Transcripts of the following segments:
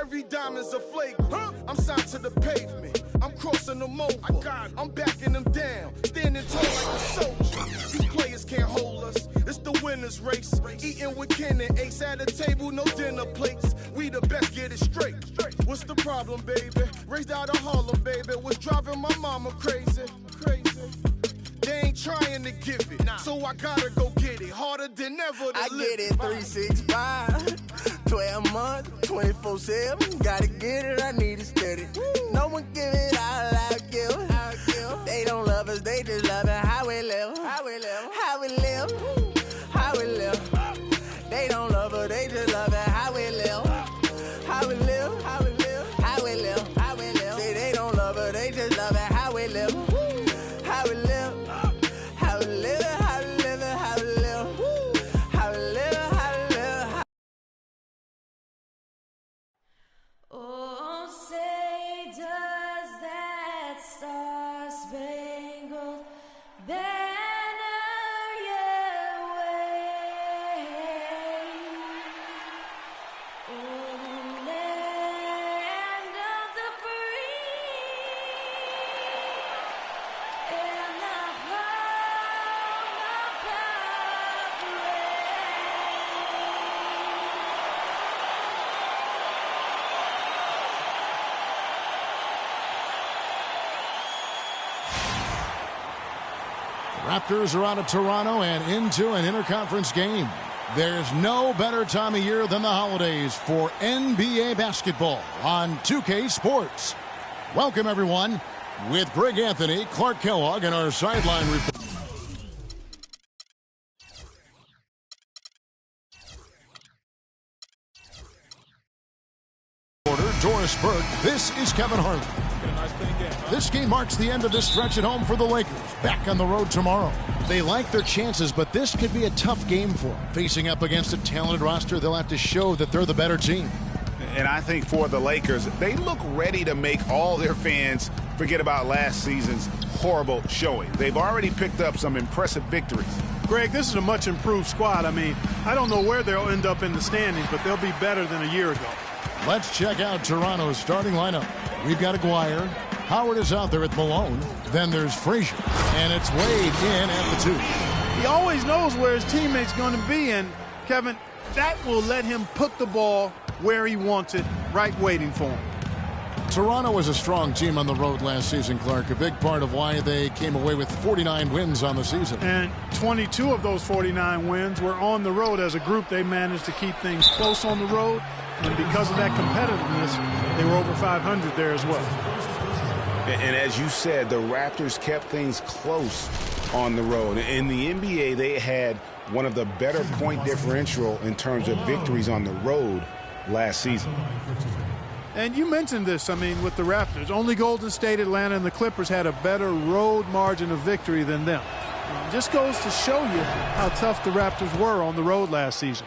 Every diamond's a flagrant. I'm signed to the pavement. I'm crossing them over. I'm backing them down. Standing tall like a soldier. These players can't hold us. It's the winner's race. Eating with Ken and Ace at a table, no dinner plates. We the best, get it straight. What's the problem, baby? Raised out of Harlem, baby. What's driving my mama crazy? They ain't trying to give it, so I gotta go get it. Harder than ever to I live. get it 365, 12 months, 24/7. Gotta get it, I need it steady. No one give it all I give. They don't love us, they just love it. How we live, how we live, how we live, how we live. They don't love us, they just love it. How we live, how we live, how we live, how we live, how we live. Say they don't love us, they just love it. How we live, how we live. Raptors are out of Toronto and into an interconference game. There's no better time of year than the holidays for NBA basketball on 2K Sports. Welcome, everyone, with Greg Anthony, Clark Kellogg, and our sideline report. Doris Burke. This is Kevin Harlan. This game marks the end of this stretch at home for the Lakers. Back on the road tomorrow. They like their chances, but this could be a tough game for them. Facing up against a talented roster, they'll have to show that they're the better team. And I think for the Lakers, they look ready to make all their fans forget about last season's horrible showing. They've already picked up some impressive victories. Greg, this is a much improved squad. I mean, I don't know where they'll end up in the standings, but they'll be better than a year ago. Let's check out Toronto's starting lineup. We've got Dwyane. Howard is out there at Malone. Then there's Frazier. And it's Wade in at the 2. He always knows where his teammate's going to be, and, Kevin, that will let him put the ball where he wants it, right waiting for him. Toronto was a strong team on the road last season, Clark. A big part of why they came away with 49 wins on the season. And 22 of those 49 wins were on the road. As a group, they managed to keep things close on the road. And because of that competitiveness, they were over 500 there as well. And as you said, the Raptors kept things close on the road. In the NBA, they had one of the better point differential in terms of victories on the road last season. And you mentioned this, I mean, with the Raptors. Only Golden State, Atlanta, and the Clippers had a better road margin of victory than them. It just goes to show you how tough the Raptors were on the road last season.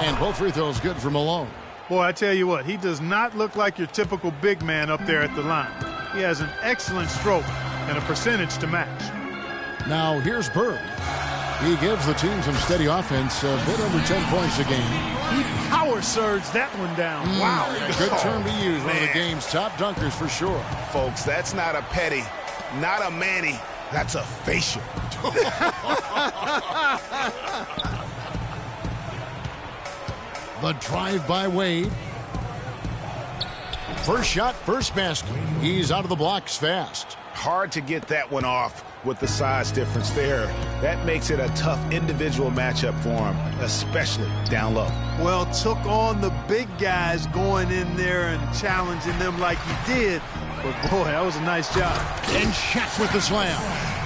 And both free throws good for Malone. Boy, I tell you what, he does not look like your typical big man up there at the line. He has an excellent stroke and a percentage to match. Now here's Bird. He gives the team some steady offense, a bit under 10 points a game. He power surged that one down. Wow. Good term to use. One of the game's top dunkers for sure. Folks, that's not a petty, not a Manny. That's a facial. The drive by Wade. First shot, first basket. He's out of the blocks fast. Hard to get that one off with the size difference there. That makes it a tough individual matchup for him, especially down low. Well, took on the big guys going in there and challenging them like he did. But, boy, that was a nice job. And Shaq with the slam.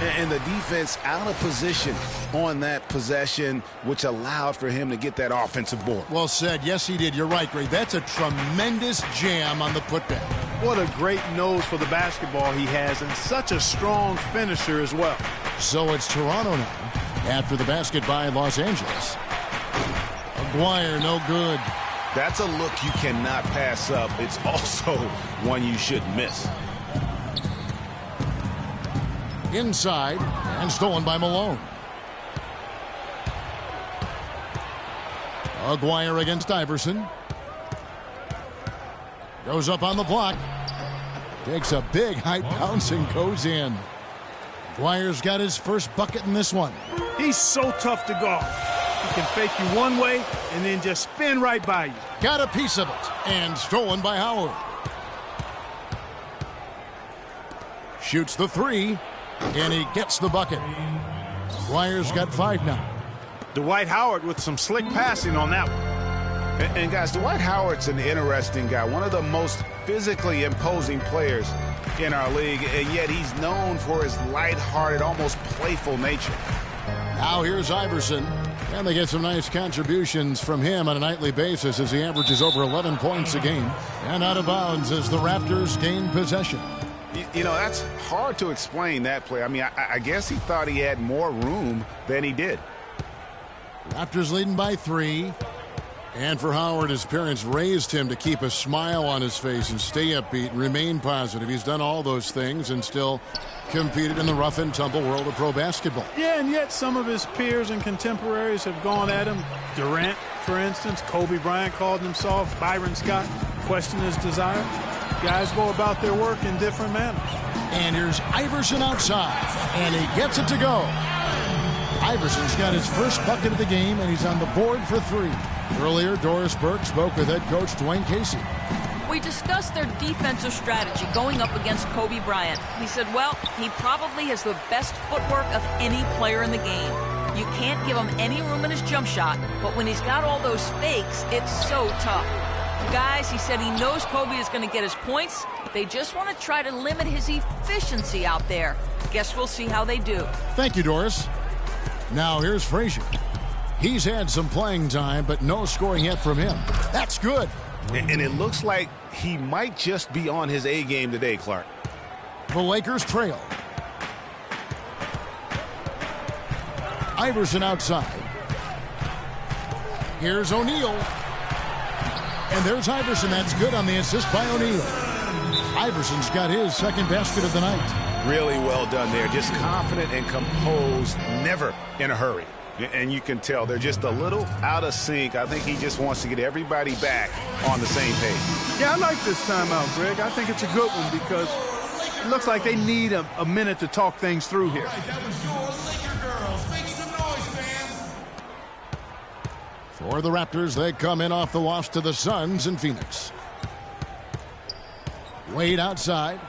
And the defense out of position on that possession, which allowed for him to get that offensive board. Well said. Yes, he did. You're right, Greg. That's a tremendous jam on the putback. What a great nose for the basketball he has, and such a strong finisher as well. So it's Toronto now. After the basket by Los Angeles. Dwyane, no good. That's a look you cannot pass up. It's also one you should miss. Inside, and stolen by Malone. Dwyane against Iverson. Goes up on the block. Takes a big high bounce and goes in. Dwyane's got his first bucket in this one. He's so tough to guard. He can fake you one way and then just spin right by you. Got a piece of it, and stolen by Howard. Shoots the three, and he gets the bucket. Dwyane's got 5 now. Dwight Howard with some slick passing on that one. And guys, Dwight Howard's an interesting guy, one of the most physically imposing players in our league, and yet he's known for his lighthearted, almost playful nature. Now here's Iverson, and they get some nice contributions from him on a nightly basis as he averages over 11 points a game. And out of bounds as the Raptors gain possession. You know, that's hard to explain, that play. I mean, I guess he thought he had more room than he did. Raptors leading by 3. And for Howard, his parents raised him to keep a smile on his face and stay upbeat and remain positive. He's done all those things and still competed in the rough and tumble world of pro basketball. Yeah, and yet some of his peers and contemporaries have gone at him. Durant, for instance, Kobe Bryant called him soft. Byron Scott questioned his desire. Guys go about their work in different manners. And here's Iverson outside, and he gets it to go. Iverson's got his first bucket of the game, and he's on the board for 3. Earlier, Doris Burke spoke with head coach Dwayne Casey. We discussed their defensive strategy going up against Kobe Bryant. He said, well, he probably has the best footwork of any player in the game. You can't give him any room in his jump shot, but when he's got all those fakes, it's so tough. Guys, he said he knows Kobe is going to get his points. They just want to try to limit his efficiency out there. Guess we'll see how they do. Thank you, Doris. Now here's Frazier. He's had some playing time, but no scoring yet from him. That's good. And it looks like he might just be on his A game today, Clark. The Lakers trail. Iverson outside. Here's O'Neal. And there's Iverson. That's good on the assist by O'Neal. Iverson's got his second basket of the night. Really well done there. Just confident and composed, never in a hurry. And you can tell they're just a little out of sync. I think he just wants to get everybody back on the same page. Yeah, I like this timeout, Greg. I think it's a good one because it looks like they need a minute to talk things through here. For the Raptors, they come in off the loss to the Suns in Phoenix. Wade outside.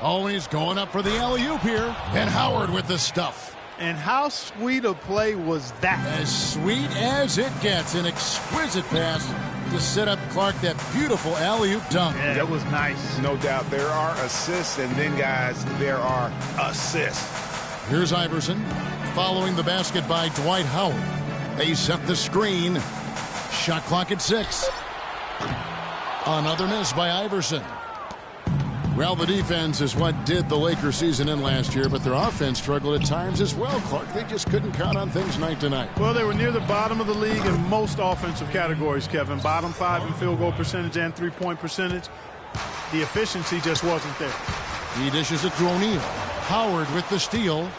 Oh, he's going up for the alley-oop here. And Howard with the stuff. And how sweet a play was that? As sweet as it gets. An exquisite pass to set up Clark that beautiful alley-oop dunk. Yeah, that was nice. No doubt. There are assists, and then, guys, there are assists. Here's Iverson following the basket by Dwight Howard. They set the screen. Shot clock at 6. Another miss by Iverson. Well, the defense is what did the Lakers season in last year, but their offense struggled at times as well, Clark. They just couldn't count on things night to night. Well, they were near the bottom of the league in most offensive categories, Kevin. Bottom 5 in field goal percentage and three-point percentage. The efficiency just wasn't there. He dishes it to O'Neal. Howard with the steal.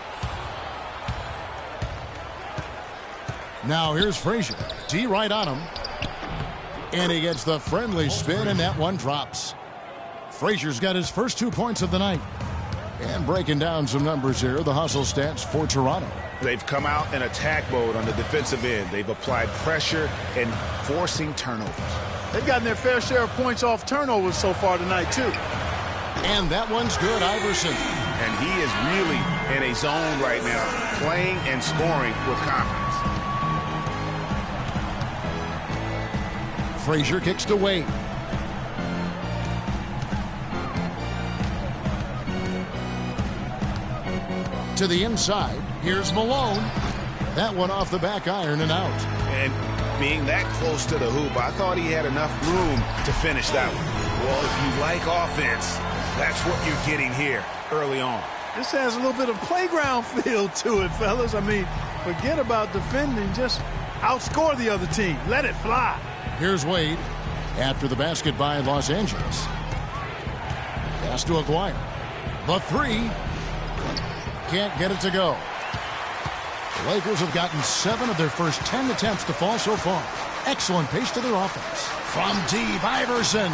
Now here's Frazier. D right on him. And he gets the friendly spin, and that one drops. Frazier's got his first 2 points of the night. And breaking down some numbers here, the hustle stats for Toronto. They've come out in attack mode on the defensive end. They've applied pressure and forcing turnovers. They've gotten their fair share of points off turnovers so far tonight, too. And that one's good, Iverson. And he is really in a zone right now, playing and scoring with confidence. Frazier kicks to Wade. To the inside. Here's Malone. That one off the back iron and out. And being that close to the hoop, I thought he had enough room to finish that one. Well, if you like offense, that's what you're getting here early on. This has a little bit of playground feel to it, fellas. I mean, forget about defending. Just outscore the other team. Let it fly. Here's Wade after the basket by Los Angeles. Pass to Aguirre. The three. Can't get it to go. The Lakers have gotten 7 of their first 10 attempts to fall so far. Excellent pace to their offense. From deep, Iverson.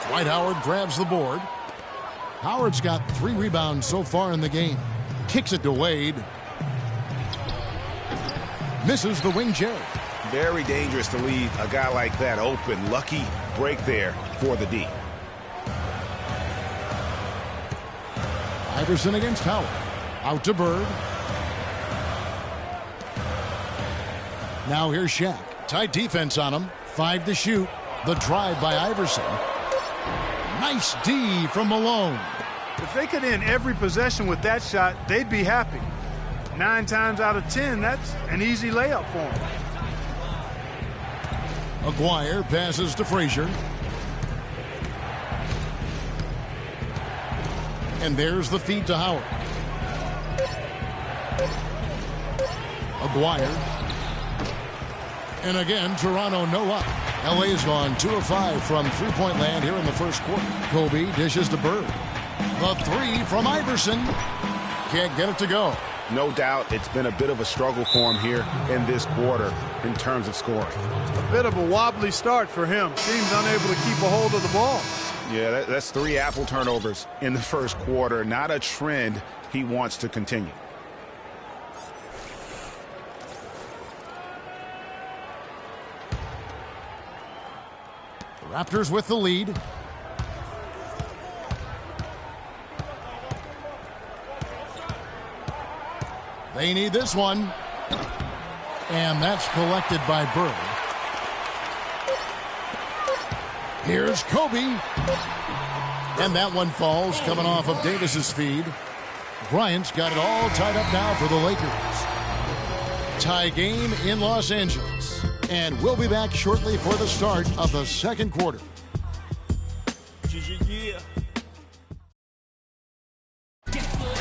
Dwight Howard grabs the board. Howard's got 3 rebounds so far in the game. Kicks it to Wade. Misses the wing J. Very dangerous to leave a guy like that open. Lucky break there for the D. Iverson against Howard. Out to Bird. Now here's Shaq. Tight defense on him. 5 to shoot. The drive by Iverson. Nice D from Malone. If they could end every possession with that shot, they'd be happy. 9 times out of 10, that's an easy layup for them. Aguirre passes to Frazier. And there's the feed to Howard. Aguirre. And again, Toronto no luck. LA's gone 2 of 5 from three-point land here in the first quarter. Kobe dishes to Bird. The three from Iverson. Can't get it to go. No doubt it's been a bit of a struggle for him here in this quarter in terms of scoring. A bit of a wobbly start for him. Seems unable to keep a hold of the ball. Yeah, that's 3 apple turnovers in the first quarter. Not a trend he wants to continue. Raptors with the lead. They need this one. And that's collected by Bird. Here's Kobe. And that one falls, coming off of Davis's feed. Bryant's got it all tied up now for the Lakers. Tie game in Los Angeles. And we'll be back shortly for the start of the second quarter.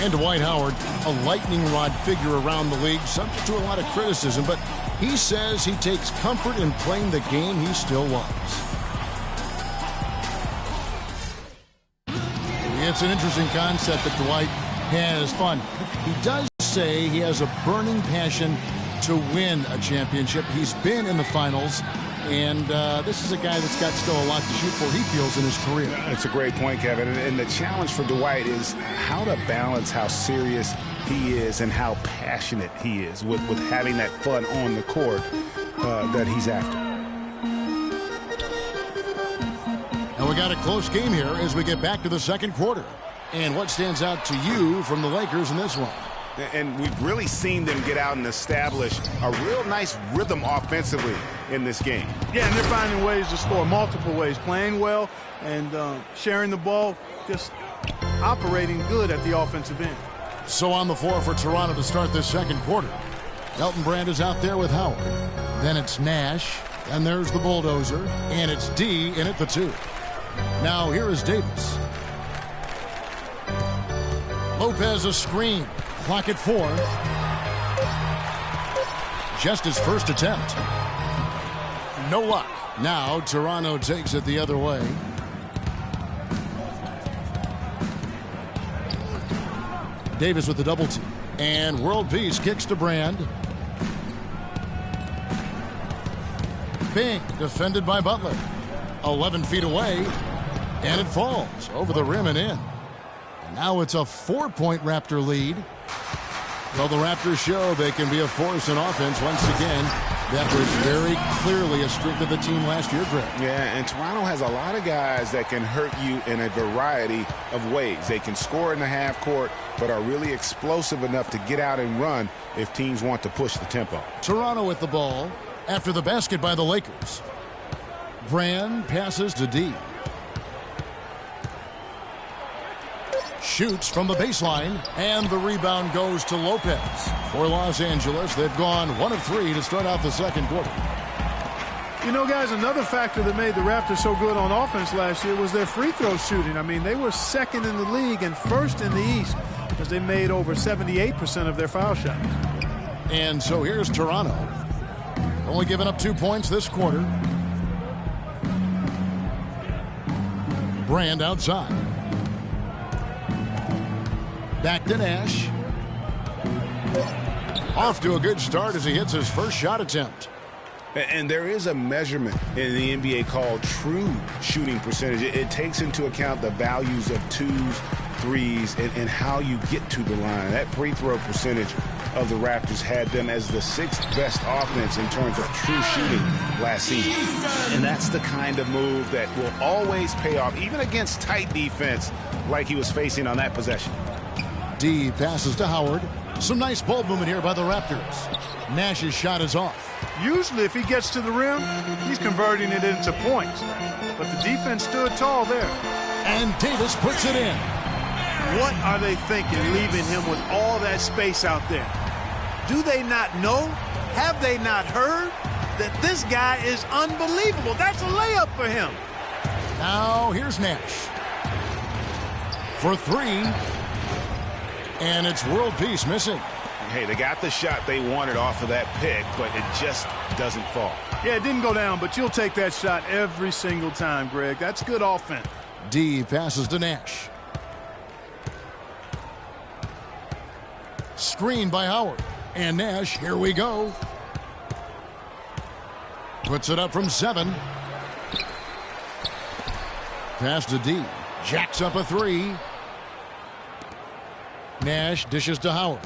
And Dwight Howard, a lightning rod figure around the league, subject to a lot of criticism, but he says he takes comfort in playing the game he still loves. It's an interesting concept that Dwight has fun. He does say he has a burning passion to win a championship. He's been in the finals, and this is a guy that's got still a lot to shoot for, he feels, in his career. It's a great point, Kevin. And the challenge for Dwight is how to balance how serious he is and how passionate he is with having that fun on the court that he's after. And we got a close game here as we get back to the second quarter. And what stands out to you from the Lakers in this one? And we've really seen them get out and establish a real nice rhythm offensively in this game. Yeah, and they're finding ways to score multiple ways, playing well and sharing the ball, just operating good at the offensive end. So on the floor for Toronto to start this second quarter. Elton Brand is out there with Howard. Then it's Nash. And there's the bulldozer. And it's D in at the 2. Now here is Davis. Lopez a screen. Clock at 4. Just his first attempt. No luck. Now Toronto takes it the other way. Davis with the double team. And world peace kicks to Brand. Bing defended by Butler. 11 feet away. And it falls over the rim and in. And now it's a 4-point Raptor lead. Well, the Raptors show they can be a force in offense once again. That was very clearly a strength of the team last year, Greg. Yeah, and Toronto has a lot of guys that can hurt you in a variety of ways. They can score in the half court, but are really explosive enough to get out and run if teams want to push the tempo. Toronto with the ball after the basket by the Lakers. Brand passes to D. Shoots from the baseline, and the rebound goes to Lopez. For Los Angeles, they've gone 1 of 3 to start out the second quarter. You know, guys, another factor that made the Raptors so good on offense last year was their free throw shooting. I mean, they were second in the league and first in the East because they made over 78% of their foul shots. And so here's Toronto. Only giving up 2 points this quarter. Brand outside. Back to Nash. Off to a good start as he hits his first shot attempt. And there is a measurement in the NBA called true shooting percentage. It takes into account the values of twos, threes, and how you get to the line. That free throw percentage of the Raptors had them as the 6th best offense in terms of true shooting last season. And that's the kind of move that will always pay off, even against tight defense like he was facing on that possession. D passes to Howard. Some nice ball movement here by the Raptors. Nash's shot is off. Usually if he gets to the rim, he's converting it into points. But the defense stood tall there. And Davis puts it in. What are they thinking, leaving him with all that space out there? Do they not know? Have they not heard that this guy is unbelievable? That's a layup for him. Now here's Nash. For 3. And it's world peace missing. Hey, they got the shot they wanted off of that pick, but it just doesn't fall. Yeah, it didn't go down, but you'll take that shot every single time, Greg. That's good offense. D passes to Nash. Screen by Howard. And Nash, here we go. Puts it up from 7. Pass to D. Jacks up a 3. Nash dishes to Howard.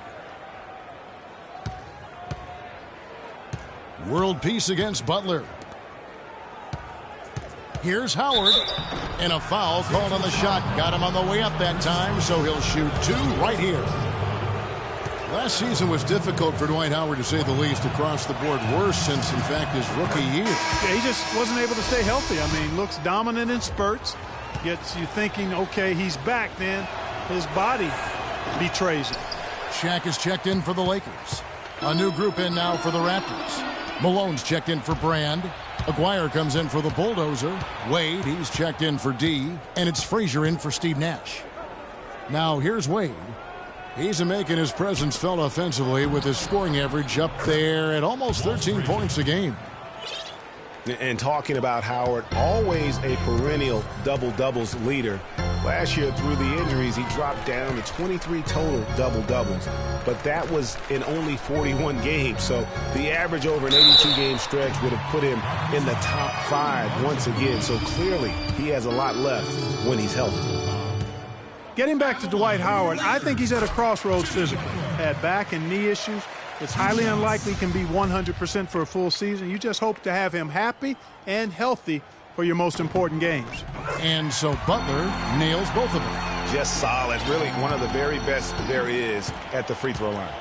World peace against Butler. Here's Howard. And a foul called on the shot. Got him on the way up that time, so he'll shoot 2 right here. Last season was difficult for Dwight Howard, to say the least, across the board. Worse since, in fact, his rookie year. Yeah, he just wasn't able to stay healthy. I mean, looks dominant in spurts. Gets you thinking, okay, he's back. Then his body betrays him. Shaq is checked in for the Lakers. A new group in now for the Raptors. Malone's checked in for Brand. Aguirre comes in for the Bulldozer. Wade, he's checked in for D. And it's Frazier in for Steve Nash. Now here's Wade. He's making his presence felt offensively with his scoring average up there at almost 13 points a game. And talking about Howard, always a perennial double-doubles leader. Last year, through the injuries, he dropped down to 23 total double-doubles. But that was in only 41 games. So the average over an 82-game stretch would have put him in the top 5 once again. So clearly, he has a lot left when he's healthy. Getting back to Dwight Howard, I think he's at a crossroads physically. Had back and knee issues. It's highly unlikely he can be 100% for a full season. You just hope to have him happy and healthy for your most important games. And so Butler nails both of them. Just solid. Really one of the very best there is at the free throw line.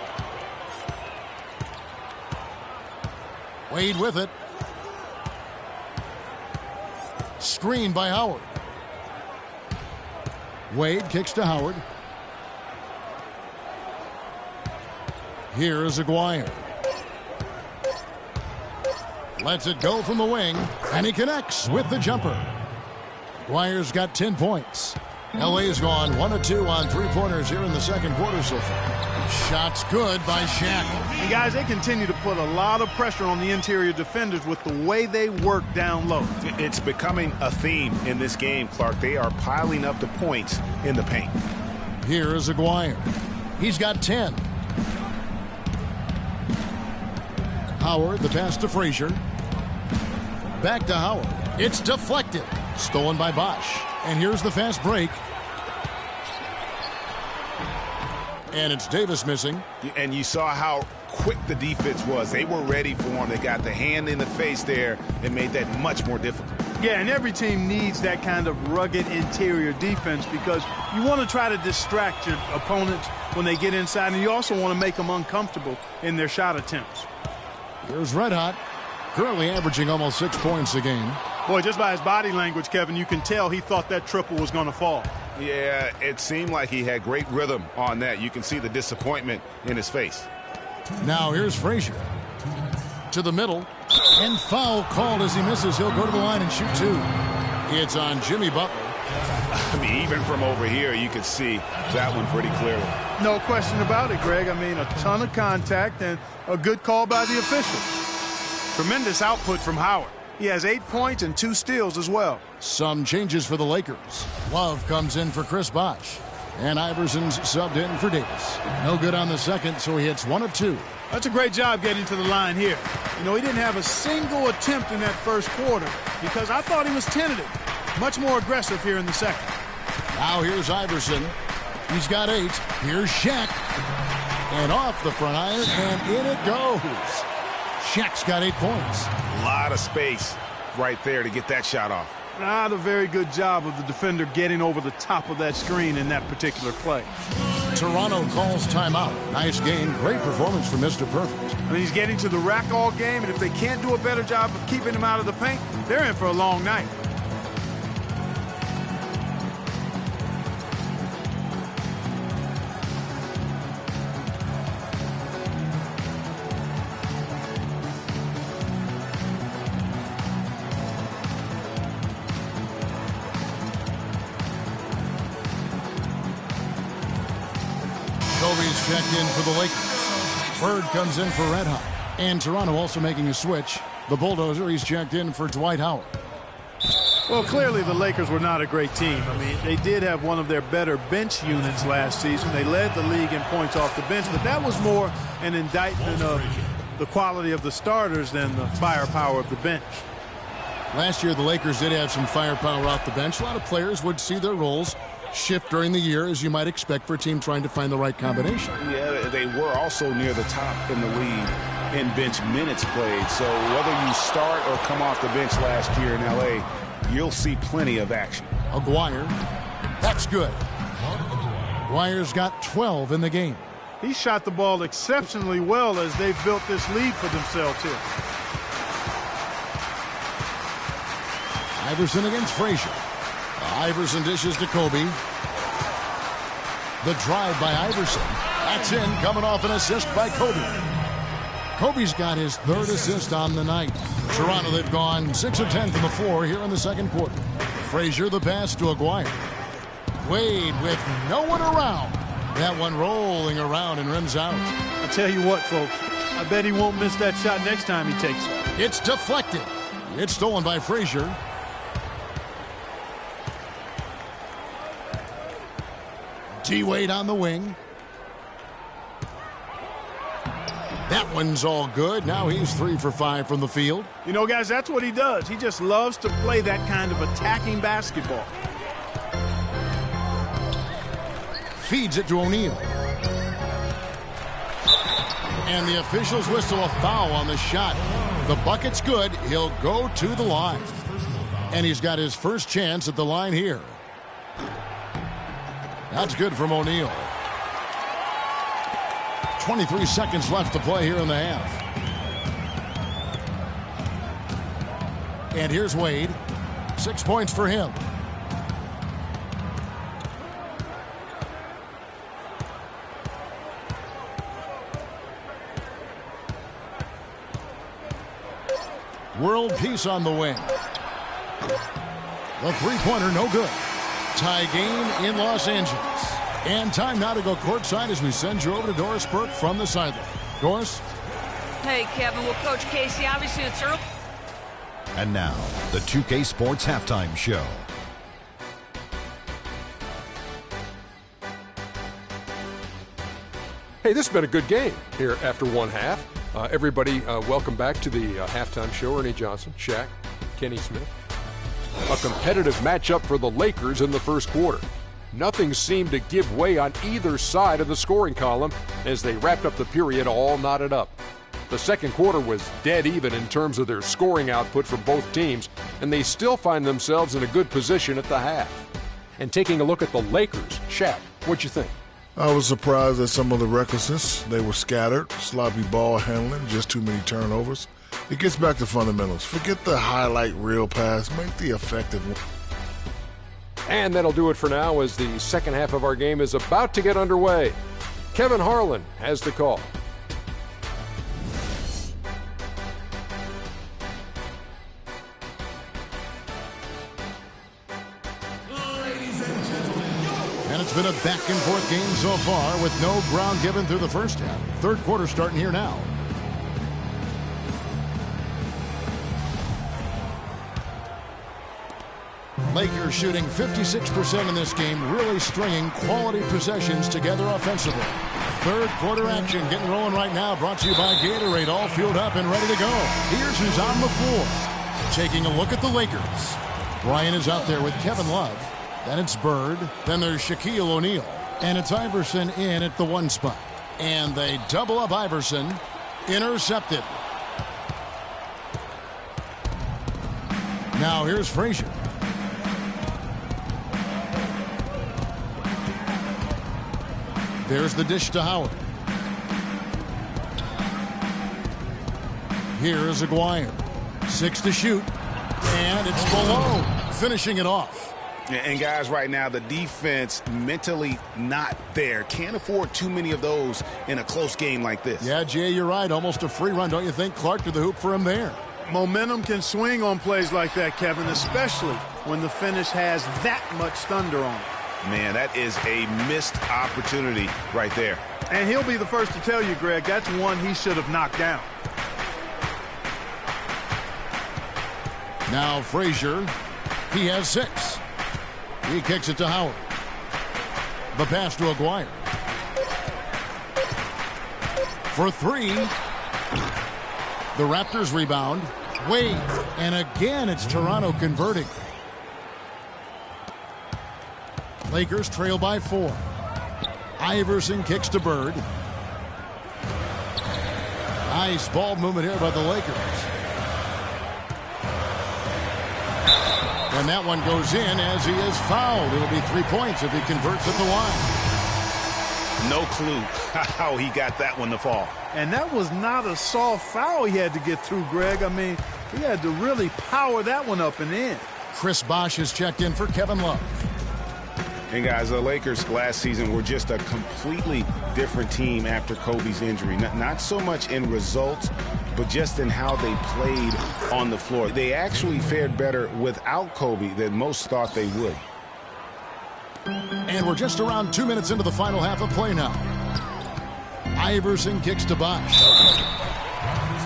Wade with it. Screen by Howard. Wade kicks to Howard. Here is Aguirre. Lets it go from the wing, and he connects with the jumper. Aguirre's got 10 points. LA's gone 1 of 2 on 3-pointers here in the second quarter so far. Shots good by Shaq. And guys, they continue to put a lot of pressure on the interior defenders with the way they work down low. It's becoming a theme in this game, Clark. They are piling up the points in the paint. Here is Aguirre. He's got 10. Howard, the pass to Frazier. Back to Howard. It's deflected. Stolen by Bosch. And here's the fast break. And it's Davis missing. And you saw how quick the defense was. They were ready for him. They got the hand in the face there and made that much more difficult. Yeah, and every team needs that kind of rugged interior defense because you want to try to distract your opponents when they get inside, and you also want to make them uncomfortable in their shot attempts. Here's Red Hot, currently averaging almost 6 points a game. Boy, just by his body language, Kevin, you can tell he thought that triple was going to fall. Yeah, it seemed like he had great rhythm on that. You can see the disappointment in his face. Now here's Frazier. To the middle. And foul called as he misses. He'll go to the line and shoot 2. It's on Jimmy Butler. I mean, even from over here, you could see that one pretty clearly. No question about it, Greg. I mean, a ton of contact and a good call by the official. Tremendous output from Howard. He has 8 points and 2 steals as well. Some changes for the Lakers. Love comes in for Chris Bosh. And Iverson's subbed in for Davis. No good on the second, so he hits 1 of 2. That's a great job getting to the line here. You know, he didn't have a single attempt in that first quarter because I thought he was tentative. Much more aggressive here in the second. Now here's Iverson. He's got 8. Here's Shaq. And off the front iron, and in it goes. Shaq's got 8 points. A lot of space right there to get that shot off. Not a very good job of the defender getting over the top of that screen in that particular play. Toronto calls timeout. Nice game. Great performance from Mr. Perfect. I mean, he's getting to the rack all game, and if they can't do a better job of keeping him out of the paint, they're in for a long night. Kobe's checked in for the Lakers. Bird comes in for Red Hot. And Toronto also making a switch. The Bulldozer, he's checked in for Dwight Howard. Well, clearly the Lakers were not a great team. I mean, they did have one of their better bench units last season. They led the league in points off the bench, but that was more an indictment of the quality of the starters than the firepower of the bench. Last year, the Lakers did have some firepower off the bench. A lot of players would see their roles shift during the year, as you might expect for a team trying to find the right combination. Yeah, they were also near the top in the league in bench minutes played. So whether you start or come off the bench last year in L.A., you'll see plenty of action. Aguirre, that's good. Aguirre's got 12 in the game. He shot the ball exceptionally well as they've built this lead for themselves here. Iverson against Frazier. Iverson dishes to Kobe. The drive by Iverson. That's in, coming off an assist by Kobe. Kobe's got his 3rd assist on the night. Toronto, they've gone 6 of 10 from the floor here in the second quarter. Frazier, the pass to Aguirre. Wade with no one around. That one rolling around and rims out. I'll tell you what, folks. I bet he won't miss that shot next time he takes it. It's deflected. It's stolen by Frazier. T-Wade on the wing. That one's all good. Now he's 3 for 5 from the field. You know, guys, that's what he does. He just loves to play that kind of attacking basketball. Feeds it to O'Neal. And the officials whistle a foul on the shot. The bucket's good. He'll go to the line. And he's got his first chance at the line here. That's good from O'Neal. 23 seconds left to play here in the half. And here's Wade. 6 points for him. World peace on the wing. The three-pointer no good. Tie game in Los Angeles. And time now to go courtside as we send you over to Doris Burke from the sideline. Doris? Hey, Kevin. Well, Coach Casey, obviously it's early. And now, the 2K Sports Halftime Show. Hey, this has been a good game here after one half. Everybody, welcome back to the halftime show. Ernie Johnson, Shaq, Kenny Smith. A competitive matchup for the Lakers in the first quarter. Nothing seemed to give way on either side of the scoring column as they wrapped up the period all knotted up. The second quarter was dead even in terms of their scoring output for both teams, and they still find themselves in a good position at the half. And taking a look at the Lakers, Shaq, what'd you think? I was surprised at some of the recklessness. They were scattered, sloppy ball handling, just too many turnovers. It gets back to fundamentals. Forget the highlight reel pass. Make the effective one. And that'll do it for now as the second half of our game is about to get underway. Kevin Harlan has the call. Ladies and It's been a back-and-forth game so far with no ground given through the first half. Third quarter starting here now. Lakers shooting 56% in this game, really stringing quality possessions together offensively. Third quarter action getting rolling right now, brought to you by Gatorade, all fueled up and ready to go. Here's who's on the floor. Taking a look at the Lakers. Dwyane is out there with Kevin Love. Then it's Bird. Then there's Shaquille O'Neal. And it's Iverson in at the 1 spot. And they double up Iverson. Intercepted. Now here's Frazier. There's the dish to Howard. Here's Dwyane. 6 to shoot. And it's below. Finishing it off. And guys, right now, the defense mentally not there. Can't afford too many of those in a close game like this. Yeah, Jay, you're right. Almost a free run, don't you think? Clark to the hoop for him there. Momentum can swing on plays like that, Kevin, especially when the finish has that much thunder on it. Man, that is a missed opportunity right there. And he'll be the first to tell you, Greg, that's one he should have knocked down. Now Frazier, he has 6. He kicks it to Howard. The pass to Dwyane. For 3. The Raptors rebound. Wade. And again, it's Toronto converting. Lakers trail by 4. Iverson kicks to Bird. Nice ball movement here by the Lakers. And that one goes in as he is fouled. It'll be 3 points if he converts at the line. No clue how he got that one to fall. And that was not a soft foul he had to get through, Greg. I mean, he had to really power that one up and in. Chris Bosh has checked in for Kevin Love. And guys, the Lakers last season were just a completely different team after Kobe's injury. Not so much in results, but just in how they played on the floor. They actually fared better without Kobe than most thought they would. And we're just around 2 minutes into the final half of play now. Iverson kicks to Bosh.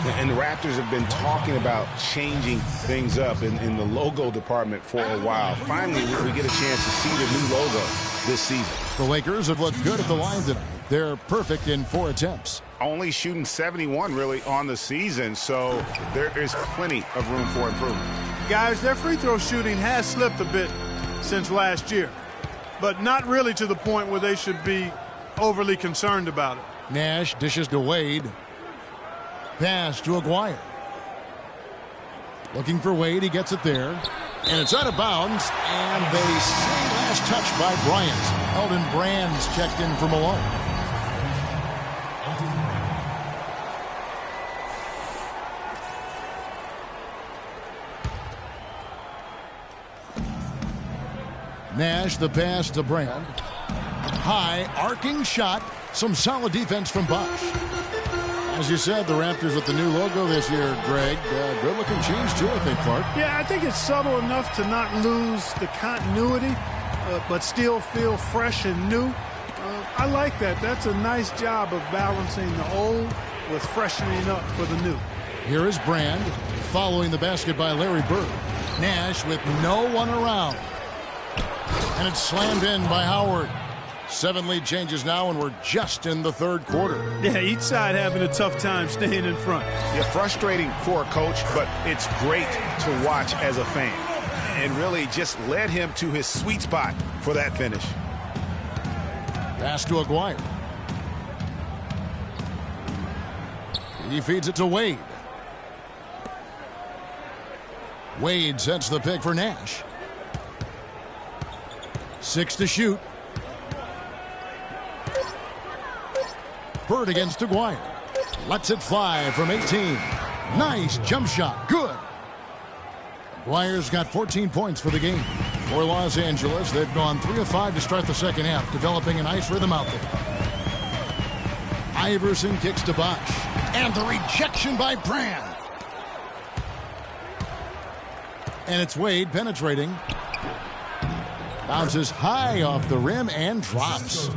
And the Raptors have been talking about changing things up in the logo department for a while. Finally, we get a chance to see the new logo this season. The Lakers have looked good at the line tonight. They're perfect in 4 attempts. Only shooting 71 really on the season, so there is plenty of room for improvement. Guys, their free throw shooting has slipped a bit since last year, but not really to the point where they should be overly concerned about it. Nash dishes to Wade. Pass to Dwyane. Looking for Wade. He gets it there. And it's out of bounds. And they say last touch by Bryant. Elton Brand's checked in for Malone. Nash, the pass to Brand. High, arcing shot. Some solid defense from Bosh. As you said, the Raptors with the new logo this year, Greg. Good-looking change, too, I think, Clark. Yeah, I think it's subtle enough to not lose the continuity, but still feel fresh and new. I like that. That's a nice job of balancing the old with freshening up for the new. Here is Brand, following the basket by Larry Bird. Nash with no one around. And it's slammed in by Howard. 7 lead changes now, and we're just in the third quarter. Yeah, each side having a tough time staying in front. Yeah, frustrating for a coach, but it's great to watch as a fan. And really just led him to his sweet spot for that finish. Pass to Dwyane. He feeds it to Wade. Wade sets the pick for Nash. 6 to shoot. Bird against Dwyane. Lets it fly from 18. Nice jump shot. Good. Dwyene's got 14 points for the game. For Los Angeles, they've gone 3 of 5 to start the second half, developing a nice rhythm out there. Iverson kicks to Bosh. And the rejection by Brand. And it's Wade penetrating. Bounces high off the rim and drops.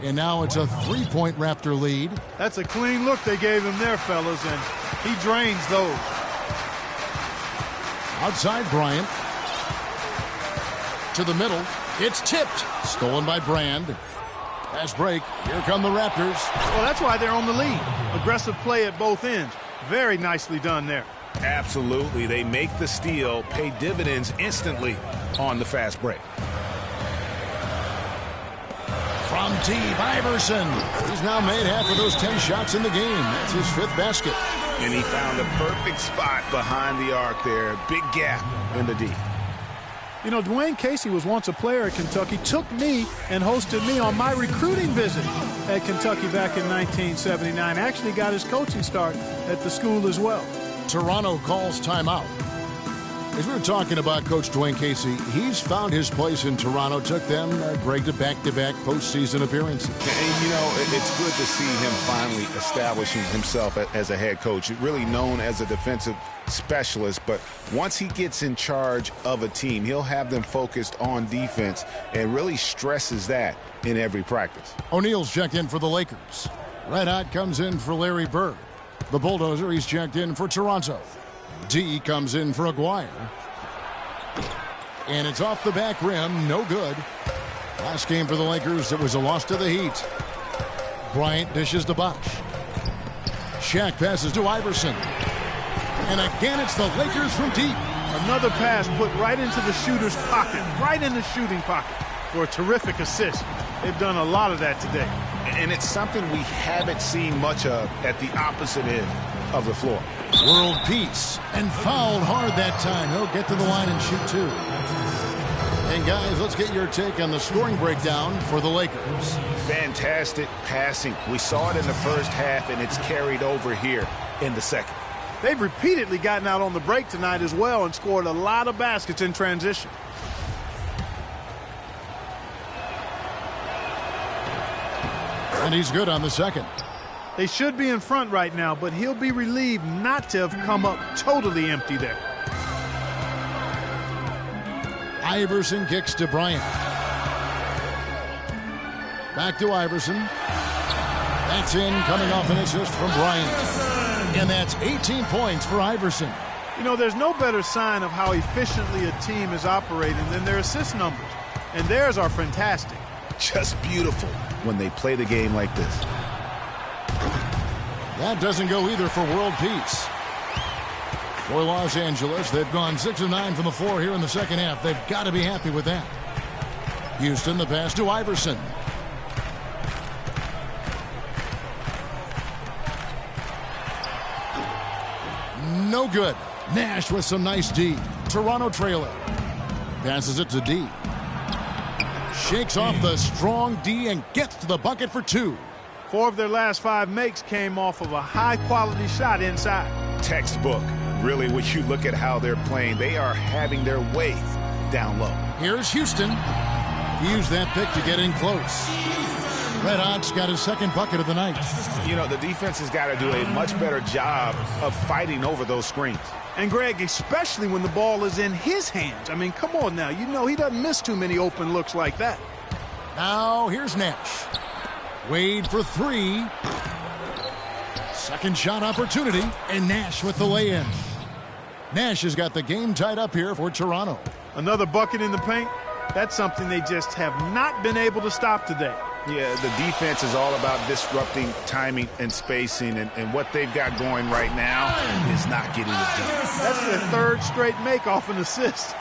And now it's a 3-point Raptor lead. That's a clean look they gave him there, fellas, and he drains those. Outside Bryant. To the middle. It's tipped. Stolen by Brand. Pass break. Here come the Raptors. Well, that's why they're on the lead. Aggressive play at both ends. Very nicely done there. Absolutely. They make the steal, pay dividends instantly on the fast break. From T. Iverson. He's now made half of those 10 shots in the game. That's his 5th basket. And he found a perfect spot behind the arc there. Big gap in the D. You know, Dwyane Casey was once a player at Kentucky, took me and hosted me on my recruiting visit at Kentucky back in 1979. Actually got his coaching start at the school as well. Toronto calls timeout. As we were talking about Coach Dwyane Casey, he's found his place in Toronto, took them, Greg, to back-to-back postseason appearances. And, you know, it's good to see him finally establishing himself as a head coach, really known as a defensive specialist. But once he gets in charge of a team, he'll have them focused on defense and really stresses that in every practice. O'Neal's checked in for the Lakers. Red Hot comes in for Larry Bird. The Bulldozer, he's checked in for Toronto. D comes in for Aguirre. And it's off the back rim, no good. Last game for the Lakers, it was a loss to the Heat. Bryant dishes to Bosch. Shaq passes to Iverson. And again, it's the Lakers from deep. Another pass put right into the shooter's pocket, right in the shooting pocket for a terrific assist. They've done a lot of that today. And it's something we haven't seen much of at the opposite end of the floor. World peace, and fouled hard that time. He'll get to the line and shoot 2. And guys, let's get your take on the scoring breakdown for the Lakers. Fantastic passing. We saw it in the first half, and it's carried over here in the second. They've repeatedly gotten out on the break tonight as well and scored a lot of baskets in transition. And he's good on the second. They should be in front right now, but he'll be relieved not to have come up totally empty there. Iverson kicks to Bryant. Back to Iverson. That's in, coming off an assist from Bryant. And that's 18 points for Iverson. You know, there's no better sign of how efficiently a team is operating than their assist numbers. And theirs are fantastic. Just beautiful when they play the game like this. That doesn't go either for world peace. For Los Angeles, they've gone 6 of 9 from the floor here in the second half. They've got to be happy with that. Houston, the pass to Iverson. No good. Nash with some nice D. Toronto trailer. Passes it to D. Shakes off the strong D and gets to the bucket for 2. 4 of their last 5 makes came off of a high-quality shot inside. Textbook. Really, when you look at how they're playing, they are having their way down low. Here's Houston. He used that pick to get in close. Red Hot's got his second bucket of the night. You know, the defense has got to do a much better job of fighting over those screens. And, Greg, especially when the ball is in his hands. I mean, come on now. You know he doesn't miss too many open looks like that. Now, here's Nash. Wade for 3. Second shot opportunity, and Nash with the lay-in. Nash has got the game tied up here for Toronto. Another bucket in the paint. That's something they just have not been able to stop today. Yeah, the defense is all about disrupting timing and spacing, and what they've got going right now is not getting it done. That's their 3rd straight make off an assist.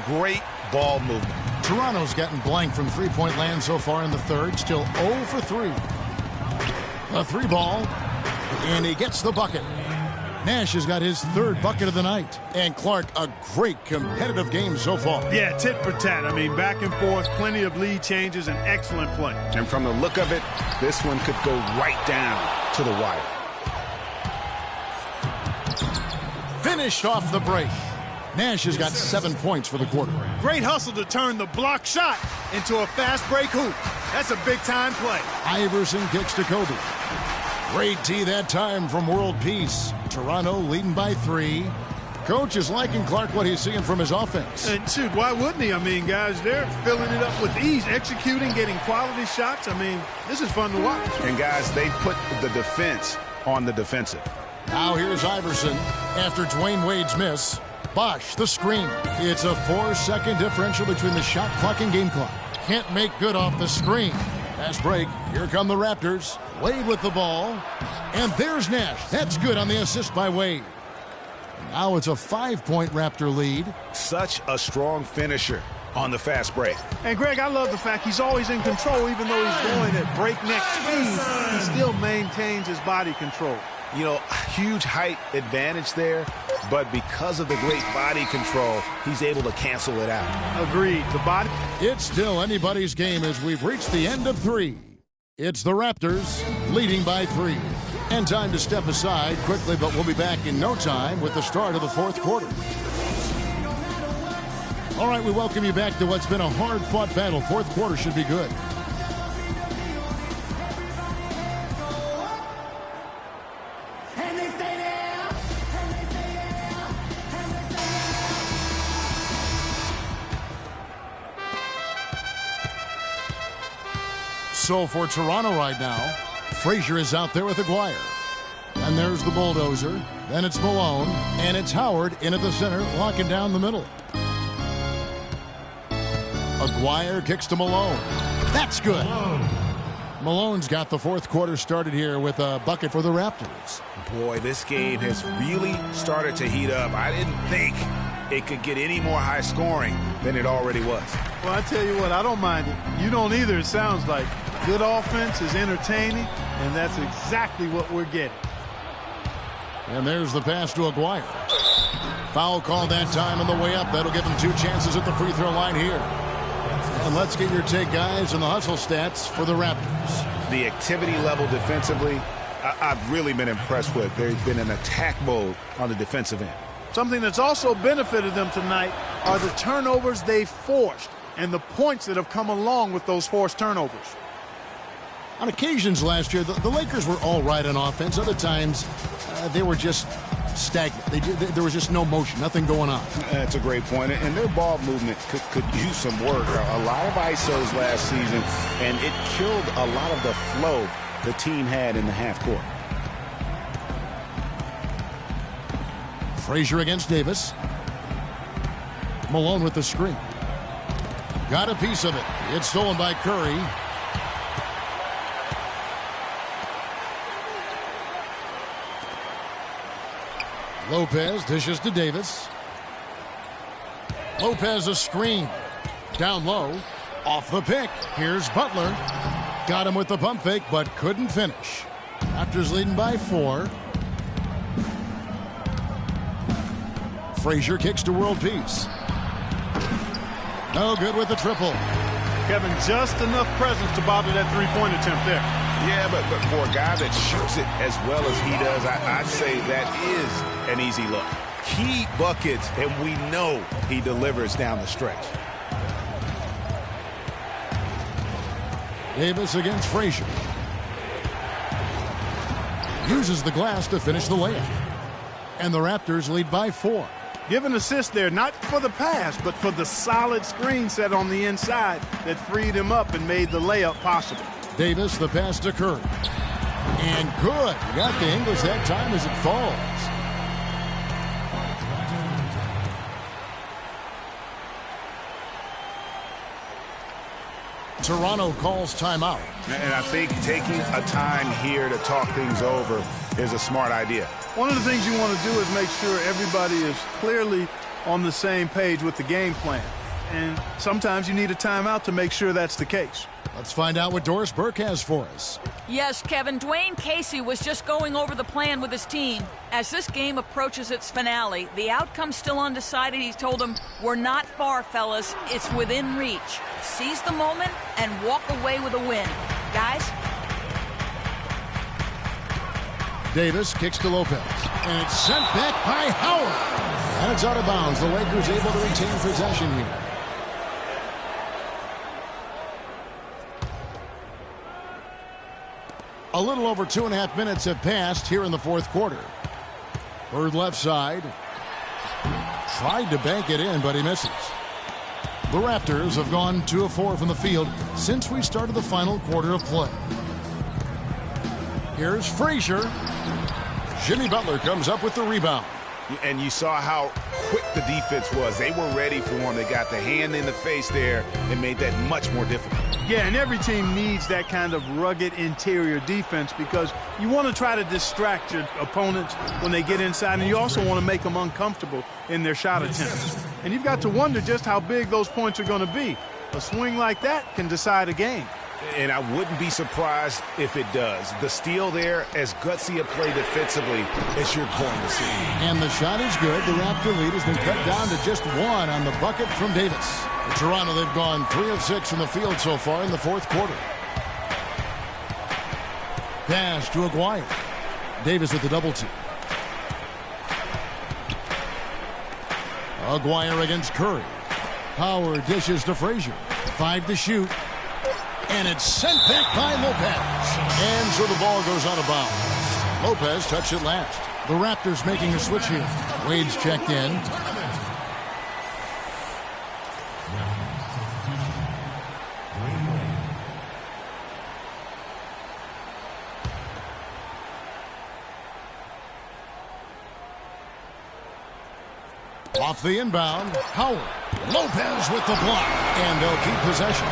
Great ball movement. Toronto's gotten blank from three-point land so far in the third, still 0 for 3. A 3 ball, and he gets the bucket. Nash has got his 3rd bucket of the night. And Clark, a great competitive game so far. Yeah, tit for tat. I mean, back and forth, plenty of lead changes, and excellent play. And from the look of it, this one could go right down to the wire. Finished off the break. Nash has got 7 points for the quarter. Great hustle to turn the block shot into a fast break hoop. That's a big-time play. Iverson kicks to Kobe. Great D that time from World Peace. Toronto leading by 3. Coach is liking Clark what he's seeing from his offense. And shoot, why wouldn't he? I mean, guys, they're filling it up with ease, executing, getting quality shots. I mean, this is fun to watch. And, guys, they put the defense on the defensive. Now here's Iverson after Dwyane Wade's miss. Bosh, the screen. It's a 4-second differential between the shot clock and game clock. Can't make good off the screen. Pass break. Here come the Raptors. Wade with the ball. And there's Nash. That's good on the assist by Wade. Now it's a 5-point Raptor lead. Such a strong finisher on the fast break. And, Greg, I love the fact he's always in control. Even though he's going at breakneck speed, he still maintains his body control. You know, huge height advantage there, but because of the great body control, he's able to cancel it out. Agreed. The body. It's still anybody's game as we've reached the end of 3. It's the Raptors leading by 3. And time to step aside quickly, but we'll be back in no time with the start of the 4th quarter. All right, we welcome you back to what's been a hard-fought battle. 4th quarter should be good. So for Toronto right now, Frazier is out there with Aguirre. And there's the bulldozer. Then it's Malone. And it's Howard in at the center, locking down the middle. Aguirre kicks to Malone. That's good. Malone's got the 4th quarter started here with a bucket for the Raptors. Boy, this game has really started to heat up. I didn't think it could get any more high scoring than it already was. Well, I tell you what, I don't mind it. You don't either, it sounds like. Good offense is entertaining, and that's exactly what we're getting. And there's the pass to Aguirre. Foul called that time on the way up. That'll give him 2 chances at the free throw line here. And let's get your take, guys, on the hustle stats for the Raptors. The activity level defensively, I've really been impressed with. There's been an attack mode on the defensive end. Something that's also benefited them tonight are the turnovers they've forced and the points that have come along with those forced turnovers. On occasions last year, the Lakers were all right on offense. Other times, they were just stagnant. There was just no motion, nothing going on. That's a great point. And their ball movement could use some work. A lot of ISOs last season, and it killed a lot of the flow the team had in the half court. Frazier against Davis. Malone with the screen. Got a piece of it. It's stolen by Curry. Lopez dishes to Davis. Lopez a screen. Down low. Off the pick. Here's Butler. Got him with the pump fake, but couldn't finish. Raptors leading by 4. Frazier kicks to world peace. No good with the triple. Kevin, just enough presence to bother that three-point attempt there. Yeah, but for a guy that shoots it as well as he does, I'd say that is an easy look. Key buckets, and we know he delivers down the stretch. Davis against Frazier. Uses the glass to finish the layup. And the Raptors lead by 4. Give an assist there, not for the pass, but for the solid screen set on the inside that freed him up and made the layup possible. Davis, the pass to Curry. And good. Got the English that time as it falls. Toronto calls timeout. And I think taking a time here to talk things over is a smart idea. One of the things you want to do is make sure everybody is clearly on the same page with the game plan. And sometimes you need a timeout to make sure that's the case. Let's find out what Doris Burke has for us. Yes, Kevin, Dwyane Casey was just going over the plan with his team. As this game approaches its finale, the outcome's still undecided. He told them, we're not far, fellas. It's within reach. Seize the moment and walk away with a win. Guys? Davis kicks to Lopez. And it's sent back by Howard. And it's out of bounds. The Lakers able to retain possession here. A little over 2.5 minutes have passed here in the 4th quarter. Bird left side. Tried to bank it in, but he misses. The Raptors have gone 2 of 4 from the field since we started the final quarter of play. Here's Frazier. Jimmy Butler comes up with the rebound. And you saw how quick the defense was. They were ready for him. They got the hand in the face there and made that much more difficult. Yeah, and every team needs that kind of rugged interior defense because you want to try to distract your opponents when they get inside, and you also want to make them uncomfortable in their shot attempts. And you've got to wonder just how big those points are going to be. A swing like that can decide a game. And I wouldn't be surprised if it does. The steal there, as gutsy a play defensively as you're going to see. And the shot is good. The Raptor lead has been cut down to just 1 on the bucket from Davis. For Toronto, they've gone 3 of 6 from the field so far in the fourth quarter. Pass to Aguirre. Davis with the double team. Aguirre against Curry. Howard dishes to Frazier. 5 to shoot. And it's sent back by Lopez. And so the ball goes out of bounds. Lopez touched it last. The Raptors making a switch here. Wade's checked in. Off the inbound, Howard. Lopez with the block. And they'll keep possession.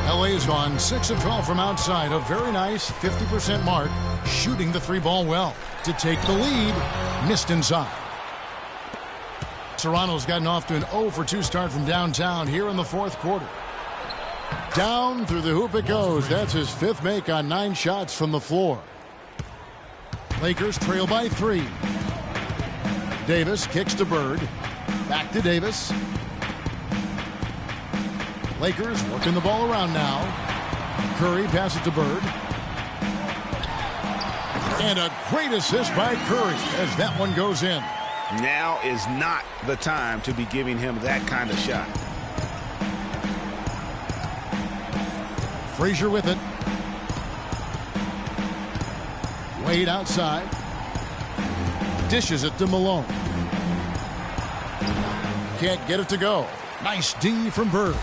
LA's gone 6 of 12 from outside, a very nice 50% mark, shooting the 3-ball well. To take the lead, missed inside. Toronto's gotten off to an 0 for 2 start from downtown here in the fourth quarter. Down through the hoop it goes. That's his 5th make on 9 shots from the floor. Lakers trail by 3. Davis kicks to Bird. Back to Davis. Lakers working the ball around now. Curry passes to Bird. And a great assist by Curry as that one goes in. Now is not the time to be giving him that kind of shot. Frazier with it. Wade outside. Dishes it to Malone. Can't get it to go. Nice D from Bird.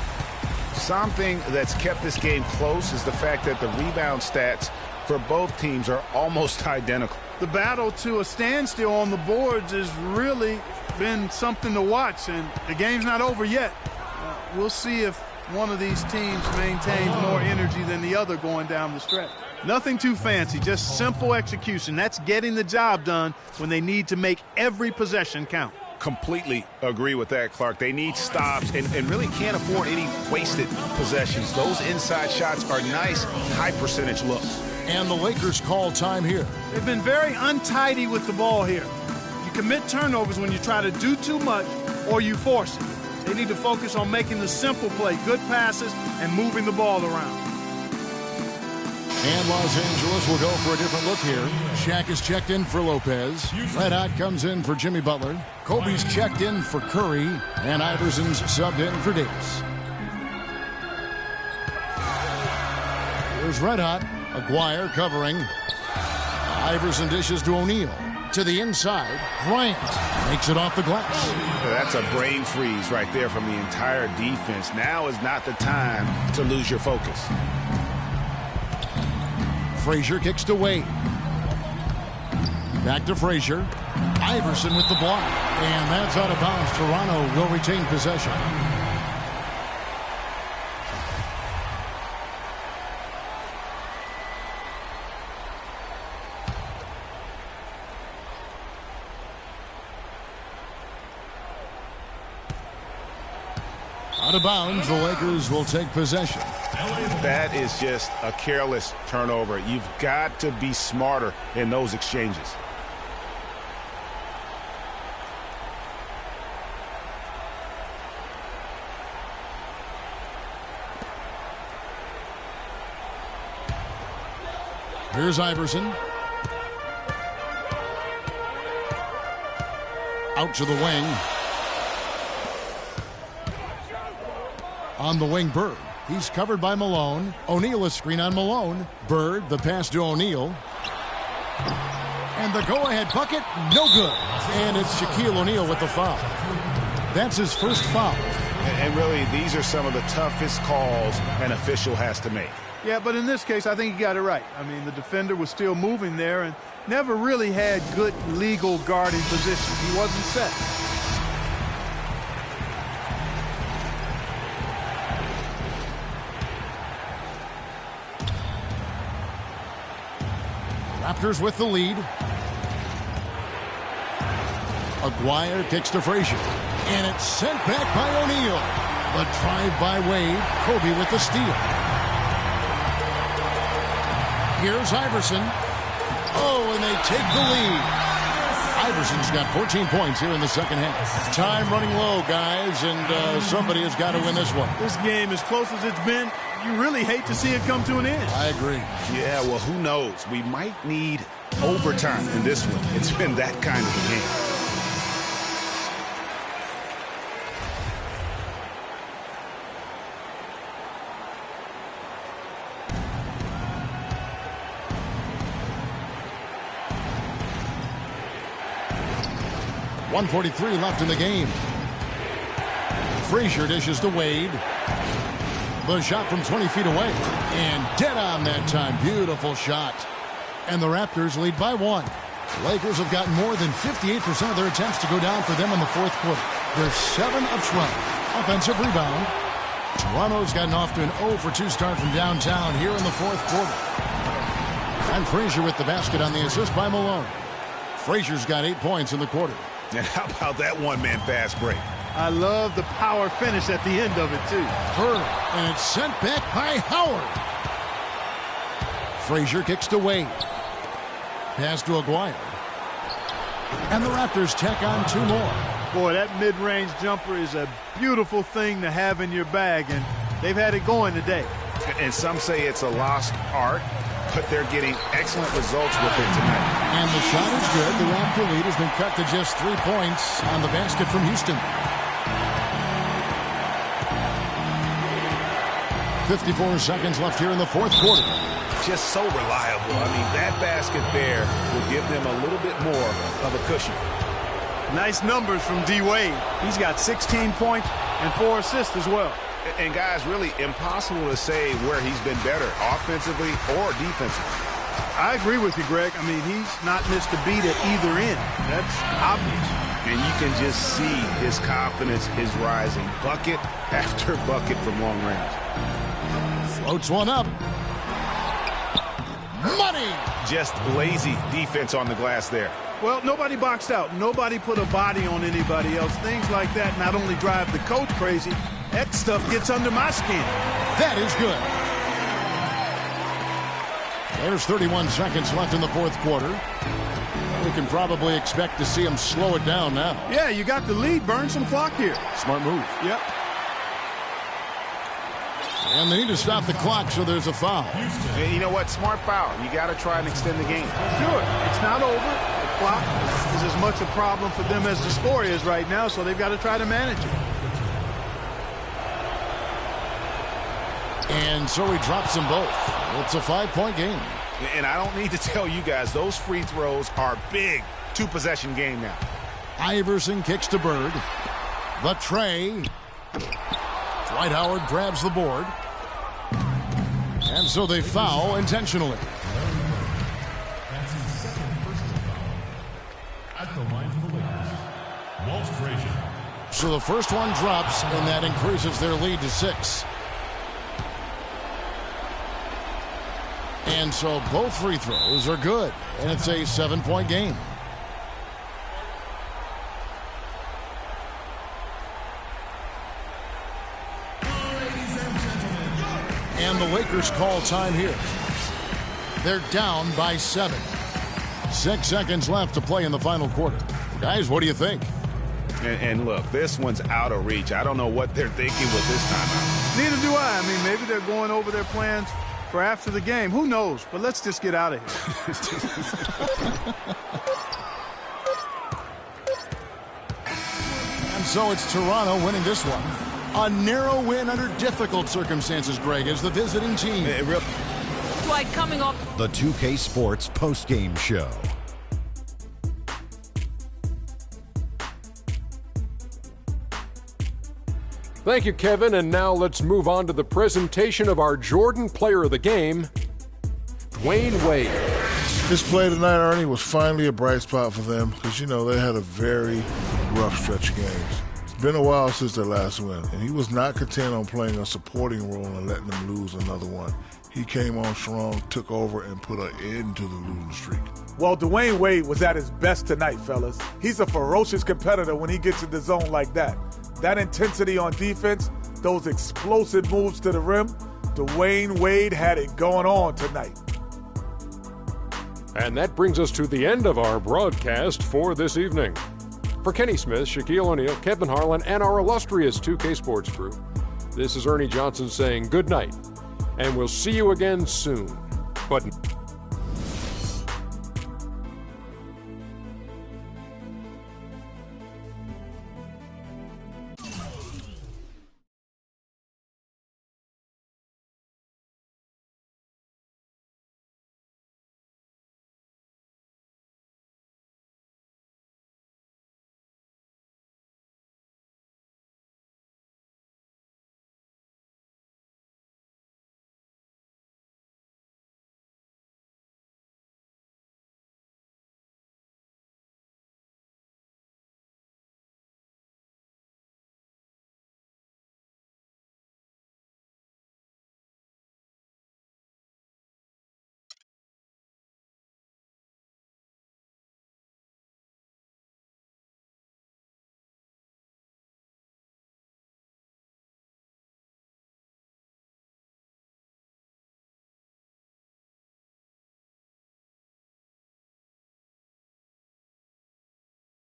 Something that's kept this game close is the fact that the rebound stats for both teams are almost identical. The battle to a standstill on the boards has really been something to watch, and the game's not over yet. We'll see if one of these teams maintains more energy than the other going down the stretch. Nothing too fancy, just simple execution. That's getting the job done when they need to make every possession count. Completely agree with that, Clark. They need stops and really can't afford any wasted possessions. Those inside shots are nice, high-percentage looks. And the Lakers call time here. They've been very untidy with the ball here. You commit turnovers when you try to do too much or you force it. They need to focus on making the simple play, good passes, and moving the ball around. And Los Angeles will go for a different look here. Shaq is checked in for Lopez. Red Hot comes in for Jimmy Butler. Kobe's checked in for Curry. And Iverson's subbed in for Davis. Here's Red Hot. Aguirre covering. Iverson dishes to O'Neal. To the inside. Bryant makes it off the glass. That's a brain freeze right there from the entire defense. Now is not the time to lose your focus. Frazier kicks to Wade. Back to Frazier. Iverson with the block. And that's out of bounds. Toronto will retain possession. Out of bounds, the Lakers will take possession. That is just a careless turnover. You've got to be smarter in those exchanges. Here's Iverson. Out to the wing. On the wing, Bird. He's covered by Malone. O'Neal a screen on Malone. Bird, the pass to O'Neal. And And the go-ahead bucket, no good. And it's Shaquille O'Neal with the foul. That's his first foul. And really, these are some of the toughest calls an official has to make. Yeah, but in this case, I think he got it right. I mean, the defender was still moving there and never really had good legal guarding position. He wasn't set. Raptors with the lead. Aguirre kicks to Frazier. And it's sent back by O'Neal. The drive by Wade. Kobe with the steal. Here's Iverson. Oh, and they take the lead. Iverson's got 14 points here in the second half. Time running low, guys, and somebody has got to win this one. This game, as close as it's been, you really hate to see it come to an end. I agree. Yeah, well, who knows? We might need overtime in this one. It's been that kind of a game. .143 left in the game. Frazier dishes to Wade. The shot from 20 feet away. And dead on that time. Beautiful shot. And the Raptors lead by 1. Lakers have gotten more than 58% of their attempts to go down for them in the fourth quarter. They're 7 of 12. Offensive rebound. Toronto's gotten off to an 0 for 2 start from downtown here in the fourth quarter. And Frazier with the basket on the assist by Malone. Frazier's got 8 points in the quarter. And how about that one-man fast break? I love the power finish at the end of it, too. And it's sent back by Howard. Frazier kicks to Wade. Pass to Aguirre. And the Raptors tack on 2 more. Boy, that mid-range jumper is a beautiful thing to have in your bag, and they've had it going today. And some say it's a lost art, but they're getting excellent results with it tonight. And the shot is good. The Raptor lead has been cut to just 3 points on the basket from Houston. 54 seconds left here in the fourth quarter. Just so reliable. I mean, that basket there will give them a little bit more of a cushion. Nice numbers from Dwyane. He's got 16 points and 4 assists as well. And guys, really impossible to say where he's been better, offensively or defensively. I agree with you, Greg. I mean, he's not missed a beat at either end. That's obvious. And you can just see his confidence is rising. Bucket after bucket from long range. Floats one up. Money! Just lazy defense on the glass there. Well, nobody boxed out. Nobody put a body on anybody else. Things like that not only drive the coach crazy, that stuff gets under my skin. That is good. There's 31 seconds left in the fourth quarter. We can probably expect to see him slow it down now. Yeah, you got the lead. Burn some clock here. Smart move. Yep. And they need to stop the clock, so there's a foul. And you know what? Smart foul. You got to try and extend the game. Sure. It's not over. The clock is as much a problem for them as the score is right now, so they've got to try to manage it. And so he drops them both. It's a 5-point game. And I don't need to tell you guys, those free throws are big. 2-possession game now. Iverson kicks to Bird. The tray. Dwight Howard grabs the board. And so they foul intentionally. That's his second personal foul. At the line for the Lakers, Welsh Frazier. So the first one drops, and that increases their lead to 6. And so both free throws are good, and it's a 7-point game. And the Lakers call time here. They're down by 7. 6 seconds left to play in the final quarter. Guys, what do you think? And look, this one's out of reach. I don't know what they're thinking with this timeout. Neither do I. I mean, maybe they're going over their plans for after the game. Who knows? But let's just get out of here. And so it's Toronto winning this one. A narrow win under difficult circumstances, Greg, as the visiting team. Dwight coming up. The 2K Sports postgame show. Thank you, Kevin. And now let's move on to the presentation of our Jordan Player of the Game, Dwyane Wade. His play tonight, Ernie, was finally a bright spot for them because, they had a very rough stretch of games. It's been a while since their last win, and he was not content on playing a supporting role and letting them lose another one. He came on strong, took over, and put an end to the losing streak. Well, Dwyane Wade was at his best tonight, fellas. He's a ferocious competitor when he gets in the zone like that. That intensity on defense, those explosive moves to the rim, Dwyane Wade had it going on tonight. And that brings us to the end of our broadcast for this evening. For Kenny Smith, Shaquille O'Neal, Kevin Harlan, and our illustrious 2K Sports crew, this is Ernie Johnson saying good night, and we'll see you again soon. But